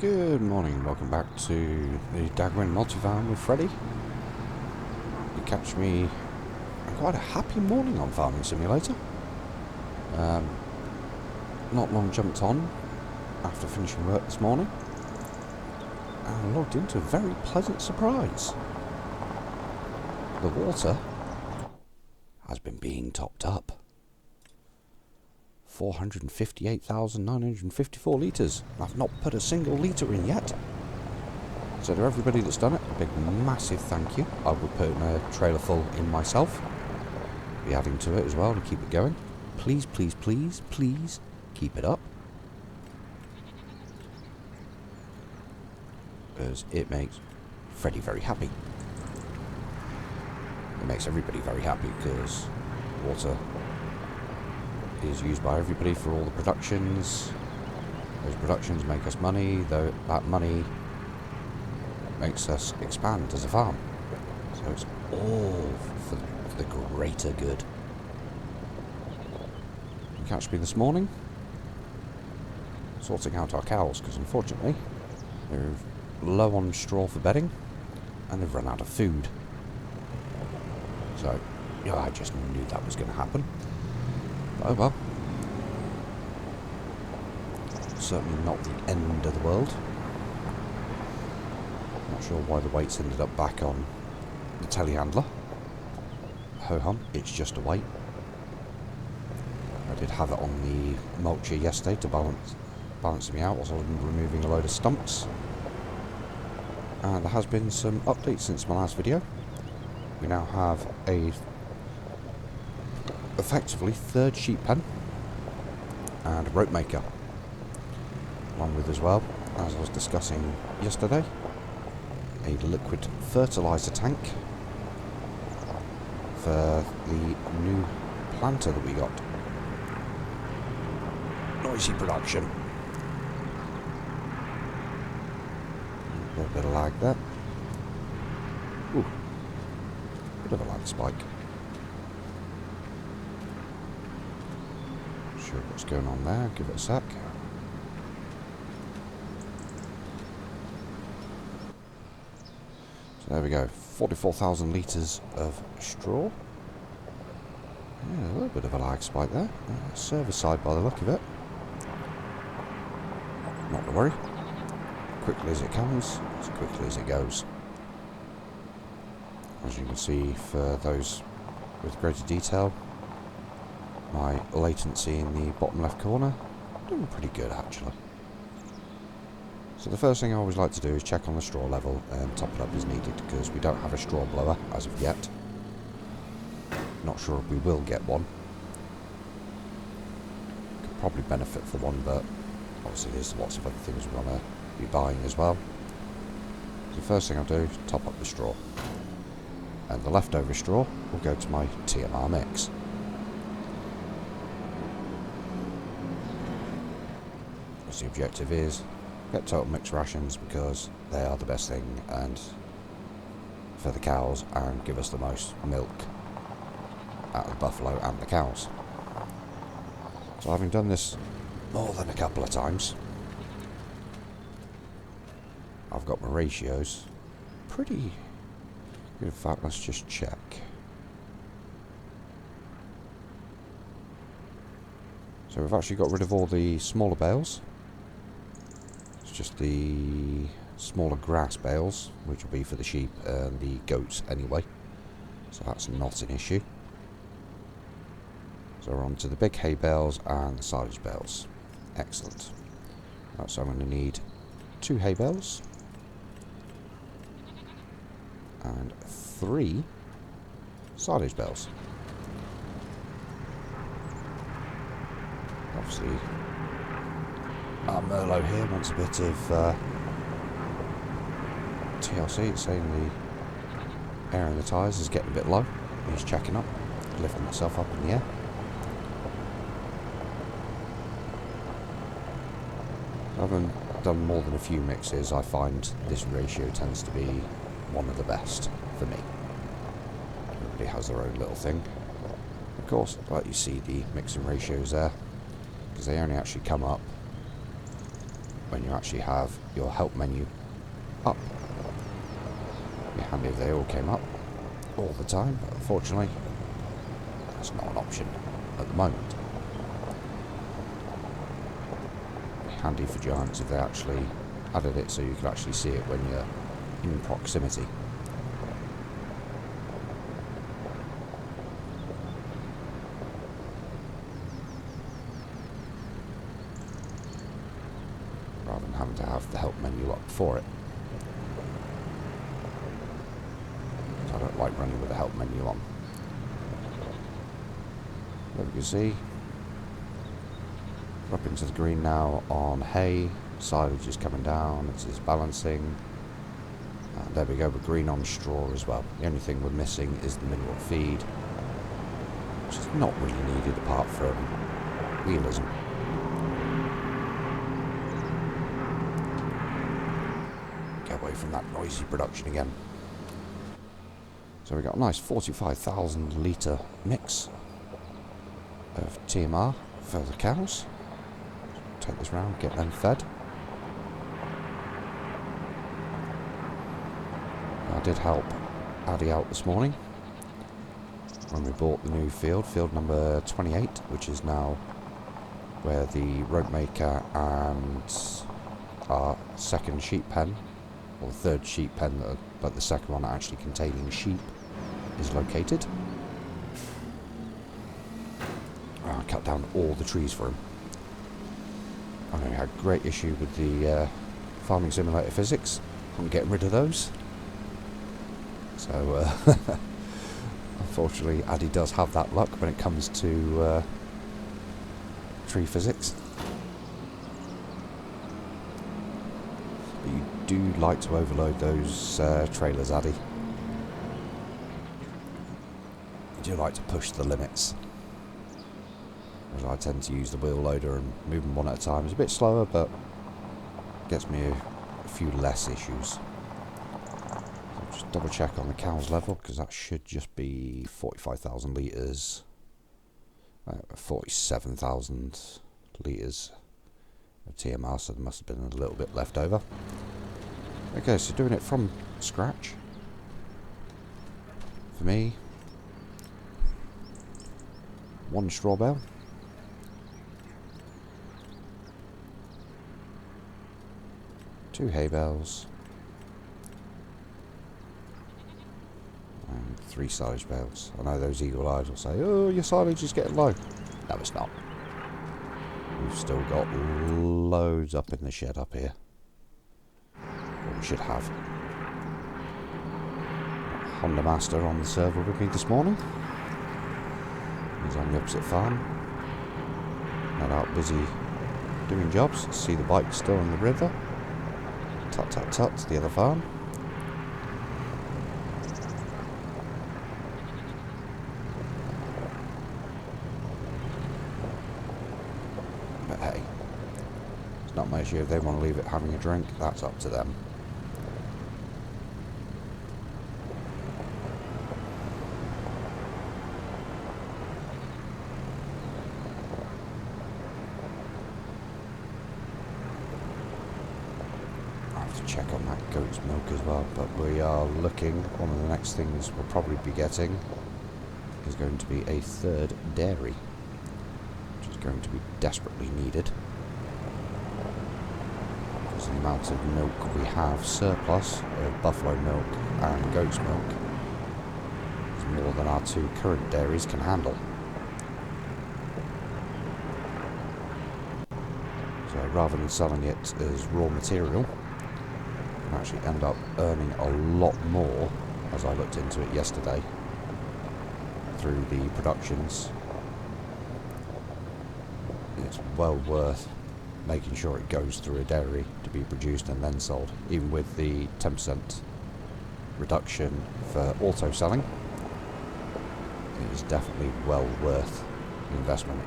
Good morning, welcome back to the Daggerwin Multifarm with Freddy. You catch me on quite a happy morning on Farming Simulator. Not long jumped on after finishing work this morning and logged into a very pleasant surprise. The water has been being topped up. 458,954 litres. I've not put a single litre in yet. So to everybody that's done it, a big massive thank you. I will put a trailer full in myself. Be adding to it as well to keep it going. Please, please, please, please keep it up. Because it makes Freddy very happy. It makes everybody very happy because water is used by everybody for all the productions. Those productions make us money, though that money makes us expand as a farm. So it's all for the greater good. You catch me this morning sorting out our cows because unfortunately they're low on straw for bedding and they've run out of food. So yeah, I just knew that was going to happen. Oh well. Certainly not the end of the world. Not sure why the weights ended up back on the telehandler. Ho-hum, it's just a weight. I did have it on the mulcher yesterday to balance me out whilst I was removing a load of stumps. And there has been some updates since my last video. We now have a effectively third sheep pen and a rope maker, along with, as well as I was discussing yesterday, a liquid fertilizer tank for the new planter that we got. Noisy production. A little bit of lag there. Ooh, bit of a lag spike. Sure what's going on there, give it a sec. So there we go, 44,000 litres of straw. Yeah, a little bit of a lag spike there. Service side by the look of it. Not to worry. Quickly as it comes, as quickly as it goes. As you can see, for those with greater detail, my latency in the bottom left corner, doing pretty good actually. So the first thing I always like to do is check on the straw level and top it up as needed, because we don't have a straw blower as of yet. Not sure if we will get one. Could probably benefit for one, but obviously there's lots of other things we want to be buying as well. So the first thing I'll do is top up the straw. And the leftover straw will go to my TMR mix. The objective is get total mix rations because they are the best thing and for the cows and give us the most milk out of the buffalo and the cows. So having done this more than a couple of times, I've got my ratios pretty good. In fact, let's just check. So we've actually got rid of all the smaller bales. Just the smaller grass bales, which will be for the sheep and the goats anyway, so that's not an issue. So we're on to the big hay bales and the silage bales. Excellent. Right, so I'm going to need 2 hay bales and 3 silage bales. Obviously our Merlot here wants a bit of TLC. It's saying the air in the tyres is getting a bit low. He's checking up, lifting myself up in the air. Having done more than a few mixes, I find this ratio tends to be one of the best for me. Everybody has their own little thing. Of course, like you see the mixing ratios there, because they only actually come up when you actually have your help menu up. It'd be handy if they all came up all the time, but unfortunately that's not an option at the moment. It'd be handy for Giants if they actually added it so you could actually see it when you're in proximity. Rather than having to have the help menu up for it. So I don't like running with the help menu on. There we can see. We're up into the green now on hay. Silage is coming down, it is balancing. And there we go, we're green on straw as well. The only thing we're missing is the mineral feed, which is not really needed apart from realism. Get away from that noisy production again. So we got a nice 45,000 litre mix of TMR for the cows. Take this round, get them fed. I did help Addy out this morning when we bought the new field number 28, which is now where the rope maker and our second sheep pen, or the third sheep pen, but the second one actually containing sheep, is located. I cut down all the trees for him. I had a great issue with the farming simulator physics. I'm getting rid of those. So, unfortunately, Addy does have that luck when it comes to tree physics. But you do like to overload those trailers, Addy. You do like to push the limits. Whereas I tend to use the wheel loader and move them one at a time. It's a bit slower, but gets me a few less issues. Just double check on the cows level, because that should just be 45,000 litres, 47,000 litres of TMR, so there must have been a little bit left over. Okay, so doing it from scratch for me. 1 straw bale, 2 hay bales, and 3 silage bales. I know those eagle eyes will say, oh, your silage is getting low. No, it's not. We've still got loads up in the shed up here. Or we should have. Honda Master on the server with me this morning. He's on the opposite farm. Not out busy doing jobs. See the bike still in the river. Tut tut tut to the other farm. But hey, it's not my issue. If they want to leave it having a drink, that's up to them. Check on that goat's milk as well, but we are looking, one of the next things we'll probably be getting is going to be a 3rd dairy, which is going to be desperately needed because the amount of milk we have surplus of buffalo milk and goat's milk is more than our 2 current dairies can handle. So rather than selling it as raw material, actually end up earning a lot more, as I looked into it yesterday, through the productions. It's well worth making sure it goes through a dairy to be produced and then sold, even with the 10% reduction for auto selling. It is definitely well worth the investment.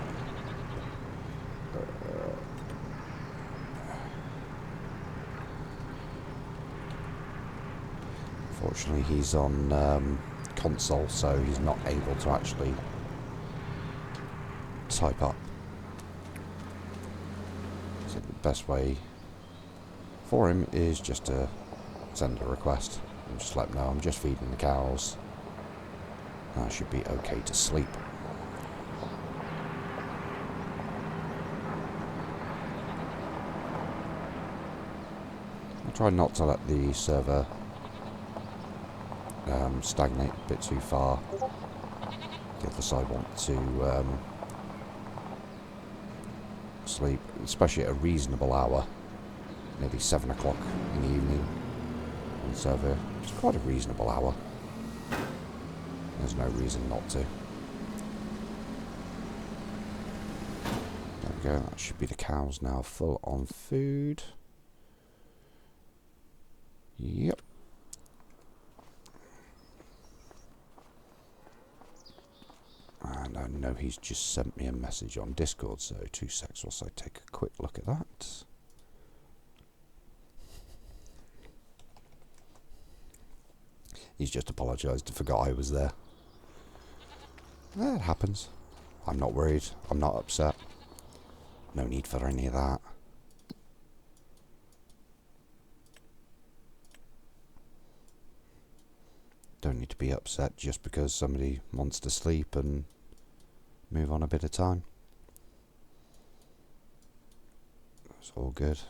Unfortunately, he's on console, so he's not able to actually type up. So the best way for him is just to send a request and just let him know I'm just feeding the cows. I should be okay to sleep. I try not to let the server stagnate a bit too far. The other side want to sleep, especially at a reasonable hour, maybe 7 o'clock in the evening on the server. It's quite a reasonable hour. There's no reason not to. There we go, that should be the cows now full on food. Yep. And I know he's just sent me a message on Discord, so 2 secs whilst I take a quick look at that. He's just apologised and forgot I was there. That happens. I'm not worried. I'm not upset. No need for any of that. Don't need to be upset just because somebody wants to sleep and move on a bit of time. It's all good.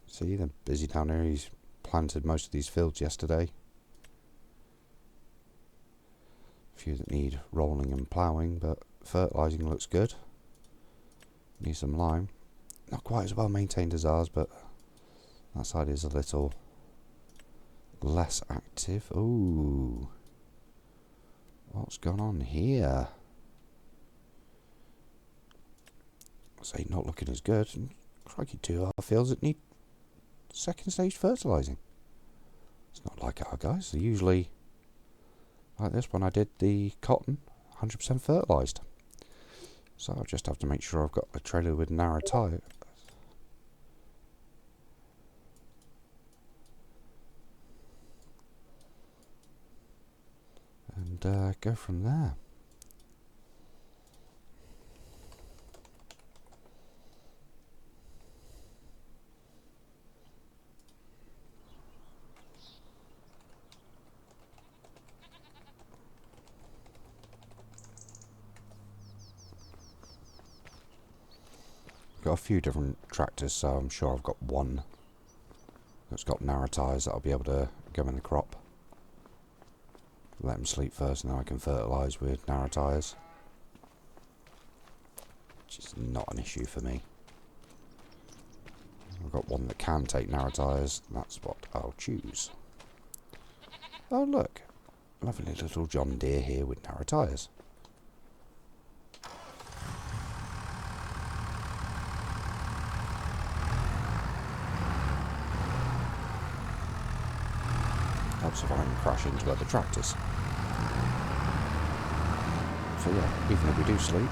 See, they're busy down here. He's planted most of these fields yesterday. A few that need rolling and ploughing, but fertilising looks good. Need some lime. Not quite as well maintained as ours, but that side is a little less active. Ooh. What's gone on here? I say not looking as good. Crikey, 2 of our fields that need second stage fertilising. It's not like our guys. They're usually like this. When I did the cotton, 100% fertilised. So I'll just have to make sure I've got a trailer with narrow tyre. And go from there. Got a few different tractors, so I'm sure I've got one that's got narrow tyres that I'll be able to go in the crop. Let them sleep first and then I can fertilise with narrow tyres. Which is not an issue for me. I've got one that can take narrow tyres, and that's what I'll choose. Oh look, lovely little John Deere here with narrow tyres. Helps if I can crash into other tractors. So yeah, even if we do sleep,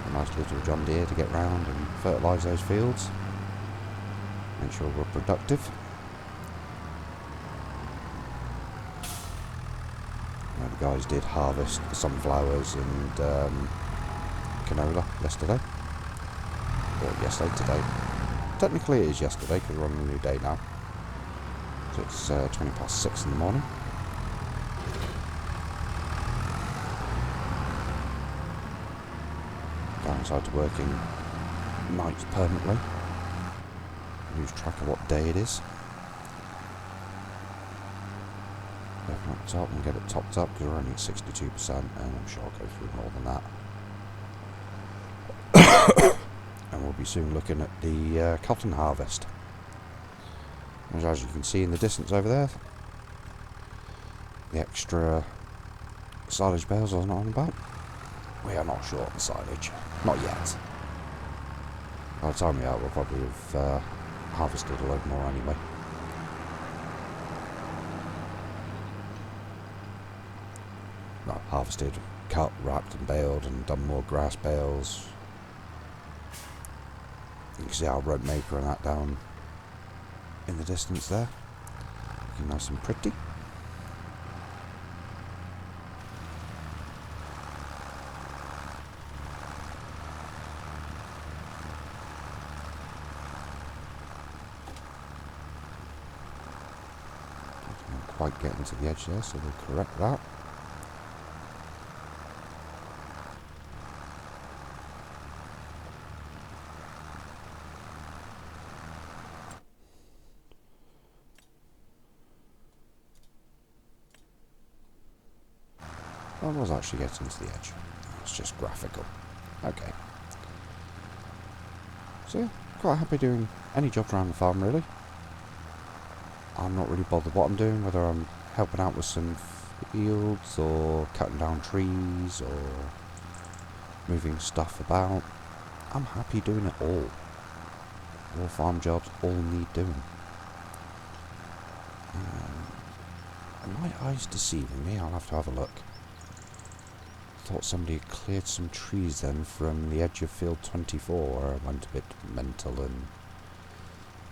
a nice little John Deere to get round and fertilise those fields. Make sure we're productive. Now the guys did harvest the sunflowers and canola yesterday. Or yesterday, today. Technically it is yesterday because we're on a new day now. So it's 20 past 6 in the morning. Downside to working nights permanently. Lose track of what day it is. Open up top and get it topped up because we're only at 62% and I'm sure I'll go through more than that. And we'll be soon looking at the cotton harvest. As you can see in the distance over there, the extra silage bales I was not on about. We are not short on silage. Not yet. By the time we are, we'll probably have harvested a load more anyway. Well, harvested, cut, wrapped and baled and done more grass bales. You can see our rope maker and that down in the distance there. Looking nice and pretty. quite getting to the edge there, so we'll correct that. I was actually getting to the edge. It's just graphical. Okay. So yeah, quite happy doing any jobs around the farm really. I'm not really bothered what I'm doing, whether I'm helping out with some fields or cutting down trees or moving stuff about. I'm happy doing it all. All farm jobs all need doing. Are my eyes deceiving me? I'll have to have a look. Thought somebody had cleared some trees then from the edge of field 24 where I went a bit mental, and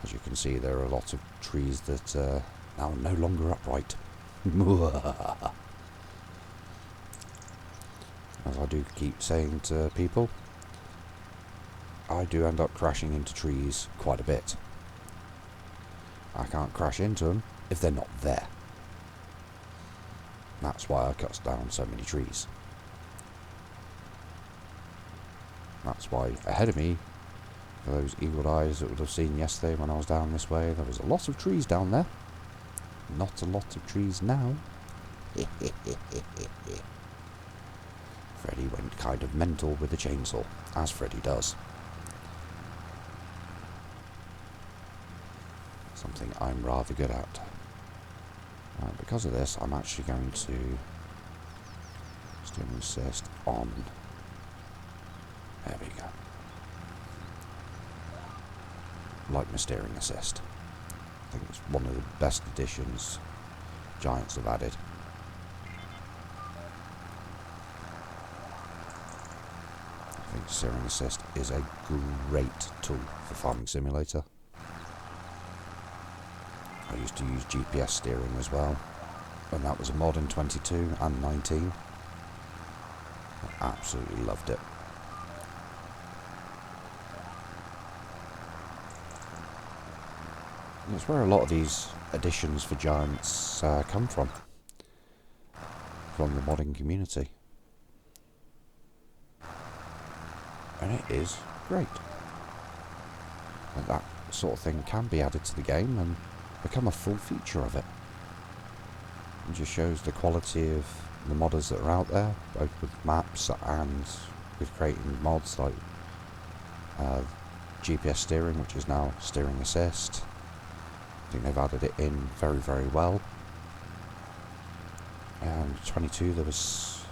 as you can see there are a lot of trees that are now no longer upright. As I do keep saying to people, I do end up crashing into trees quite a bit. I can't crash into them if they're not there. That's why I cut down so many trees. That's why ahead of me, for those eagle eyes that would have seen yesterday when I was down this way, there was a lot of trees down there. Not a lot of trees now. Freddy went kind of mental with the chainsaw, as Freddy does. Something I'm rather good at. Because of this, I'm actually going to steering assist on. There we go. Like my steering assist. I think it's one of the best additions Giants have added. I think steering assist is a great tool for Farming Simulator. I used to use GPS steering as well, when that was a mod in 22 and 19. I absolutely loved it. And it's where a lot of these additions for Giants come from the modding community. And it is great. And that sort of thing can be added to the game and become a full feature of it. It just shows the quality of the modders that are out there, both with maps and with creating mods like GPS steering, which is now steering assist. I think they've added it in very, very well. And 22, there was...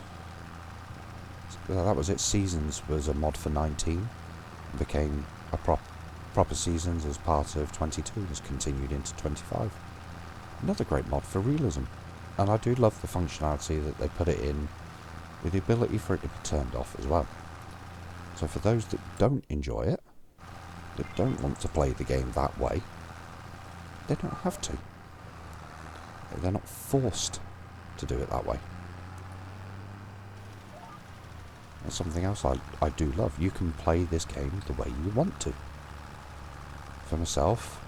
that was it. Seasons was a mod for 19. It became a proper Seasons as part of 22. It was continued into 25. Another great mod for realism. And I do love the functionality that they put it in, with the ability for it to be turned off as well. So for those that don't enjoy it, that don't want to play the game that way, they don't have to. They're not forced to do it that way. That's something else I do love. You can play this game the way you want to. For myself,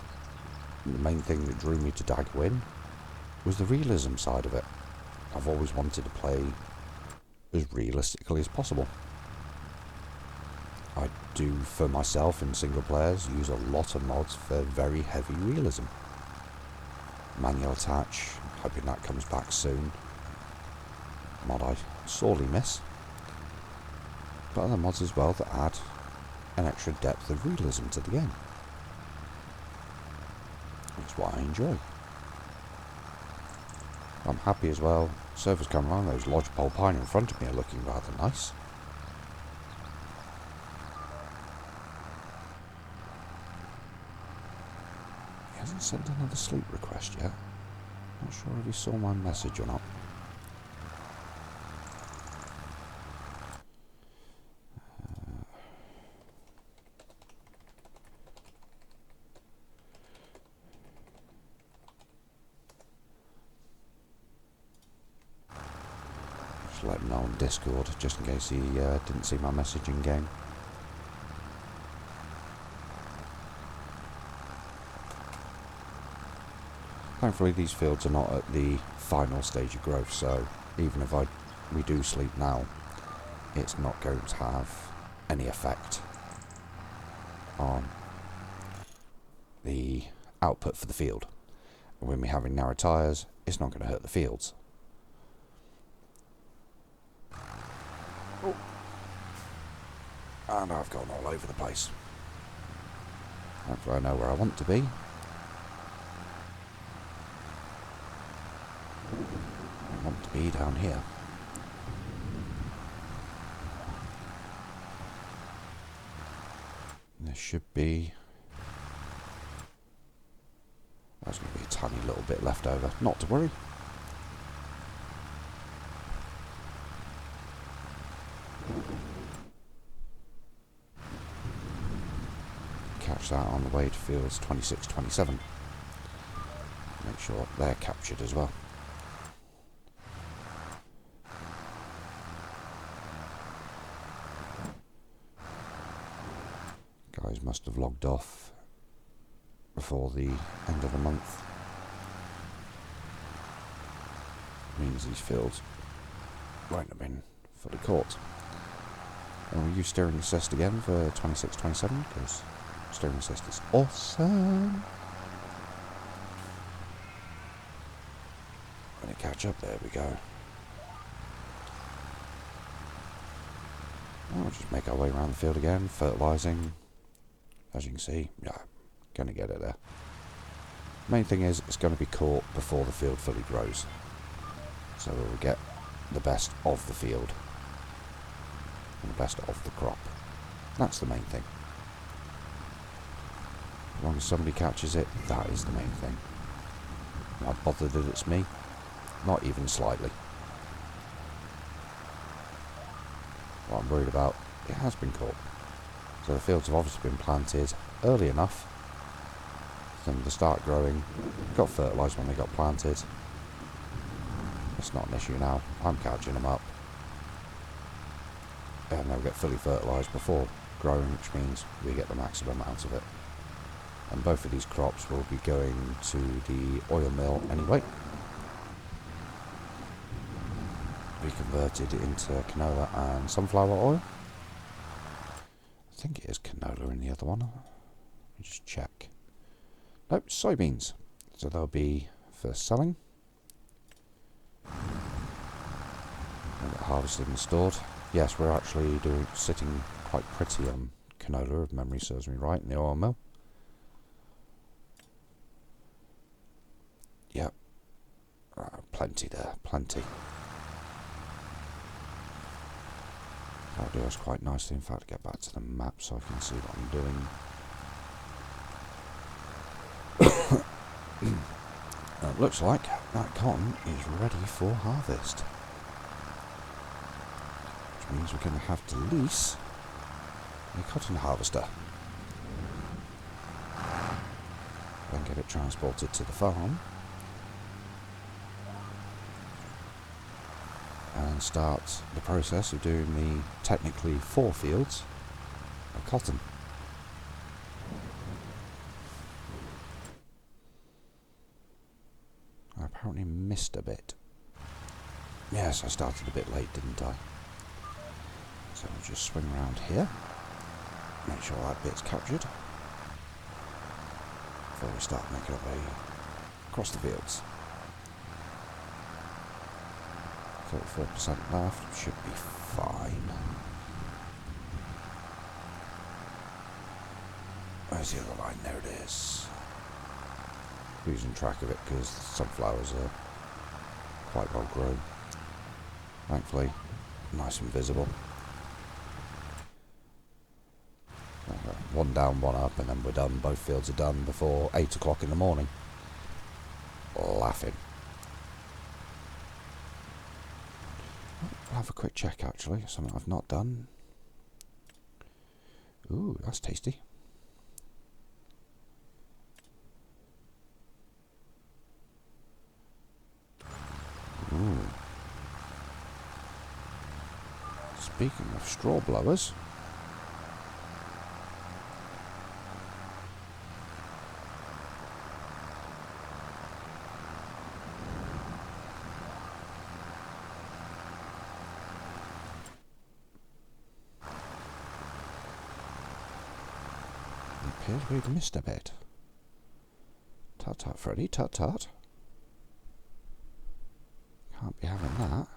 the main thing that drew me to Daggerwin was the realism side of it. I've always wanted to play as realistically as possible. I do, for myself in single players, use a lot of mods for very heavy realism. Manual attach, hoping that comes back soon. Mod I sorely miss. But other mods as well that add an extra depth of realism to the game. That's what I enjoy. I'm happy as well. Servers come along, those lodgepole pine in front of me are looking rather nice. He hasn't sent another sleep request yet. Not sure if he saw my message or not. Let him know on Discord, just in case he didn't see my message in game. Thankfully these fields are not at the final stage of growth, so even if we do sleep now, it's not going to have any effect on the output for the field. And when we're having narrow tyres, it's not going to hurt the fields. Oh. And I've gone all over the place. Hopefully I know where I want to be. I want to be down here. There should be... There's going to be a tiny little bit left over. Not to worry. Catch that on the way to fields 26, 27. Make sure they're captured as well. Guys must have logged off before the end of the month. Means these fields won't have been fully caught. And we'll use steering assist again for 26, 27 because steering assist is awesome. Let it catch up, there we go. We'll just make our way around the field again, fertilising. As you can see, yeah, going to get it there. Main thing is, it's going to be caught before the field fully grows. So we'll get the best of the field. And the best of the crop. That's the main thing. As long as somebody catches it, that is the main thing. I'm not bothered that it's me. Not even slightly. What I'm worried about, it has been caught. So the fields have obviously been planted early enough for them to start growing. Got fertilised when they got planted. It's not an issue now. I'm catching them up. And they'll get fully fertilised before growing, which means we get the maximum out of it. And both of these crops will be going to the oil mill anyway. Be converted into canola and sunflower oil. I think it is canola in the other one. Let me just check. Nope, soybeans. So they'll be for selling. They'll get harvested and stored. Yes, we're actually sitting quite pretty on canola, if memory serves me right, in the oil mill. Yep. Plenty there, plenty. That'll do us quite nicely. In fact, get back to the map so I can see what I'm doing. It looks like that cotton is ready for harvest. Which means we're going to have to lease a cotton harvester. Then get it transported to the farm. And start the process of doing the technically 4 fields of cotton. I apparently missed a bit. Yes, I started a bit late, didn't I? So we'll just swing around here. Make sure that bit's captured before we start making our way across the fields. 34% left, should be fine. Where's the other line? There it is. Losing track of it because the sunflowers are quite well grown. Thankfully, nice and visible. One down, one up, and then we're done. Both fields are done before 8 o'clock in the morning. Laughing. I'll have a quick check actually, something I've not done. Ooh, that's tasty. Ooh. Speaking of straw blowers, It appears we've missed a bit. Tut tut, Freddy, tut tut. Can't be having that.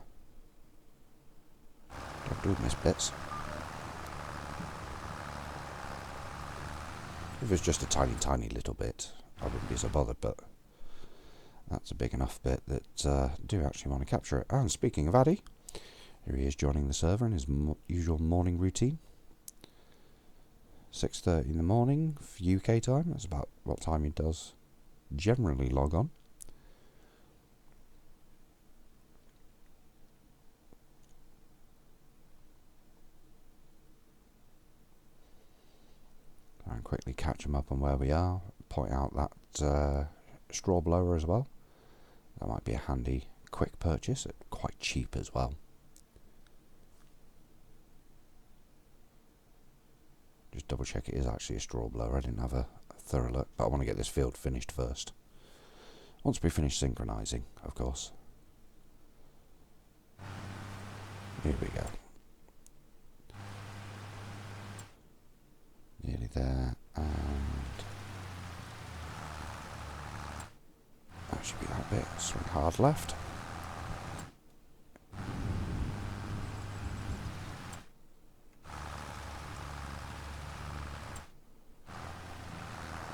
Don't do miss bits. If it's just a tiny little bit, I wouldn't be so bothered, but that's a big enough bit that I do actually want to capture it. And speaking of Addy, here he is joining the server in his usual morning routine. 6:30 in the morning for UK time. That's about what time he does generally log on. And quickly catch him up on where we are. Point out that straw blower as well. That might be a handy quick purchase, quite cheap as well. Just double check it is actually a straw blower. I didn't have a thorough look, but I want to get this field finished first. Once we finish synchronizing, of course. Here we go. Nearly there, and that should be that bit. Swing hard left.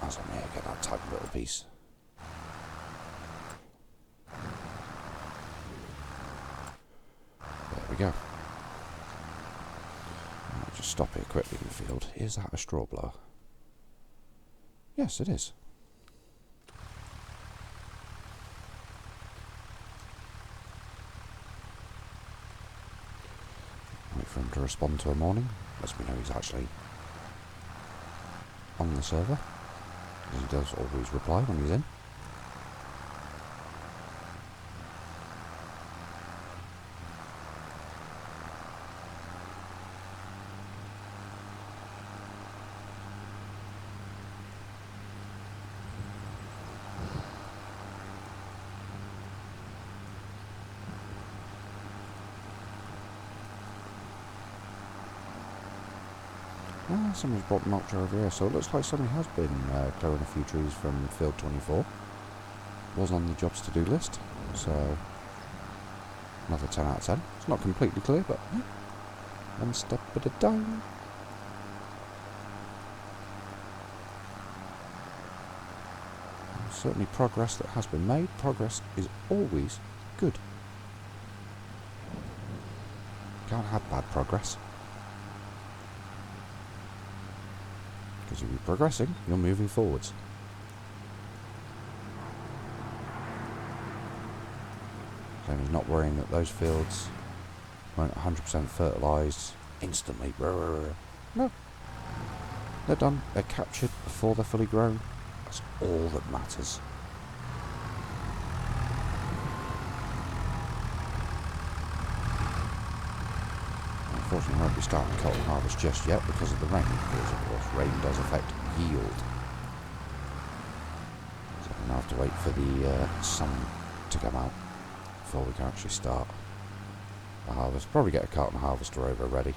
As I'm here, get that tiny little piece. There we go. I'll just stop here quickly in the field. Is that a straw blower? Yes, it is. Wait for him to respond to a morning. Lets me know he's actually on the server. He does always reply when he's in. Somebody's brought the mulcher over here, so it looks like somebody has been clearing a few trees from field 24. Was on the jobs to do list, so another 10 out of 10. It's not completely clear, but yeah, one step at a time. Certainly progress that has been made. Progress is always good. Can't have bad progress. Because if you're progressing, you're moving forwards. And he's not worrying that those fields weren't 100% fertilised instantly. No. They're done. They're captured before they're fully grown. That's all that matters. Unfortunately, I won't be starting cotton harvest just yet because of the rain, because of course rain does affect yield. So I'm going to have to wait for the sun to come out before we can actually start the harvest. Probably get a cotton harvester over ready.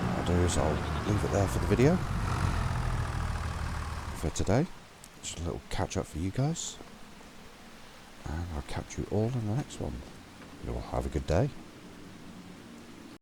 What I'll do is I'll leave it there for the video for today. Just a little catch up for you guys, and I'll catch you all in the next one. You all have a good day.